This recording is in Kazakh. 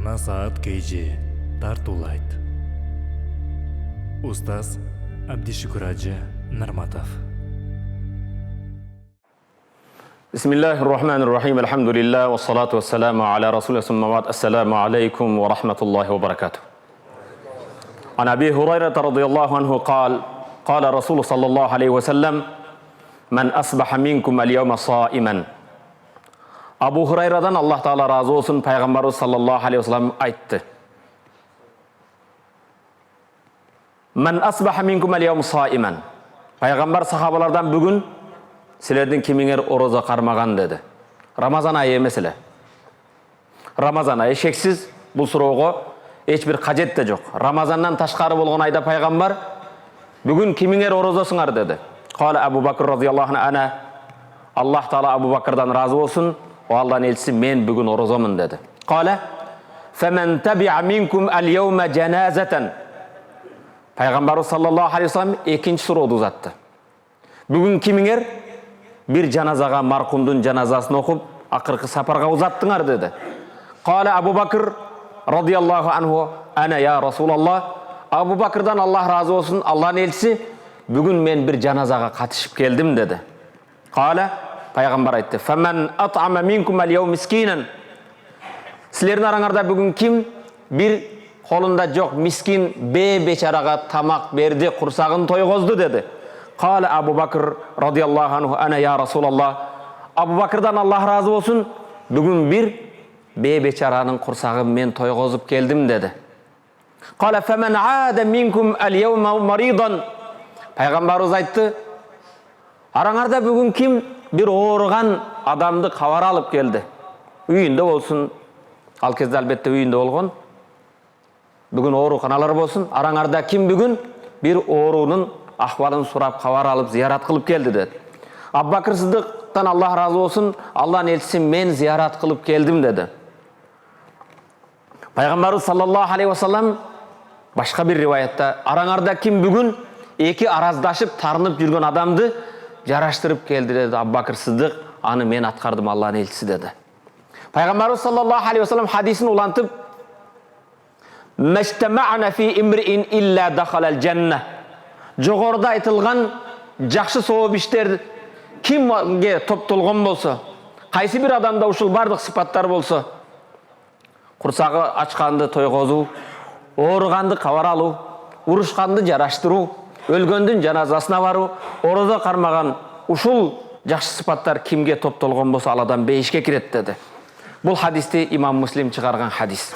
Насаат Кейджи тартулайт. Устаз Абдишукураджа Нарматов. Бисмиллахир-рахманир-рахим. Алхамдулилlah, вассалату вассаламу аля расулиллах, сумма ба'д. Ассаламу алейкум ва рахматуллахи ва баракатух. Ан Аби Хурайрата радийаллаху анху قال رسول صلى الله عليه وسلم من أصبح منكم اليوم صائما. Абу Хурайрадан Аллах Таала разы болсын, пайғамбарымыз саллаллаху алейхи вассалам айтты: Мен асбаха минкум аль-яум саиман. Пайғамбар сахабалардан бүгін сілердің кіміңер ораза қармаған деді. Рамазан айы меселе. Рамазан айы шексіз, бұл сұрауға ешбір қажет те жоқ. Рамазаннан ташқары болған айда пайғамбар бүгін кіміңер оразасыңар деді. Қала Абу Бакр разияллаху анху, Аллах Таала Абу Бакрдан разы болсын, о Алланың елшісі, мен бүгін оразамын деді. Қала фәмән таби'a минкум аль-яума жаназатан. Пайғамбарымыз саллаллаху алейхи вассалам екінші сұрауды ұзатты. Бүгін кіміңер бір жаназаға, марқұмдың жаназасын оқып, ақырғы сапарға ұзаттыңар деді. Қала Абу Бакр радияллаху анху, ана я Расулаллах. Абу Бакрдан Аллах разы болсын, Алланың елшісі, бүгін мен бір жаназаға қатысып келдім деді. Қала, пайғамбар айтты: фәмән ат'ама минкум аль-яум мискинан. Сілердің араңарда бүгін кім бір қолында жоқ мискин бейбечараға тамақ берді, құрсағын тойғызды деді. Қала Абу Бакр радияллаху анху, ана я Расулаллах. Абу Бакрдан Аллах разы болсын, бүгін бір бейбечараның құрсағын мен тойғызып келдім деді. Қала фәмән ада минкум аль-яума маридан. Пайғамбарымыз айтты: араңарда бүгін кім бір ауырған адамды хабар алып келді. Үйінде болсын, ал кезде әлбетте үйінде болған. Бүгін ауруханалар болсын, араңарда кім бүгін бір аурудың ахвалын сұрап, хабар алып, зиярат қылып келді деді. Абу Бакр Сиддиқтан Аллах разы болсын, Алланың елшісі, мен зиярат қылып келдім деді. Пайғамбарымыз саллаллаху алейхи вассалам башқа бір риwayatта араңарда кім бүгін екі араздашып тарынып жүрген адамды жараштырып келді деді. Абу Бакр Сиддиқ, аны мен атқардым, Алланың елшісі деді. Пайғамбарымыз саллаллаху алейхи вассалам хадисін улантып: мәжтама'на фи имриин илля дахалал жанна. Жоғарыда айтылған жақсы сауап іштер кімге топталған болса, қайсы бір адамда ушул барлық сипаттар болса, құрсағы ашқанды тойғызу, ауырғанды хабар алу, ұрышқанды жараштыру, өлгөндүн жаназасына бару, ораза қармаған, ушул жақсы сипаттар кімге топталған болса, Алладан бейішке кірет деді. Бұл хадисті имам Муслим шығарған хадис.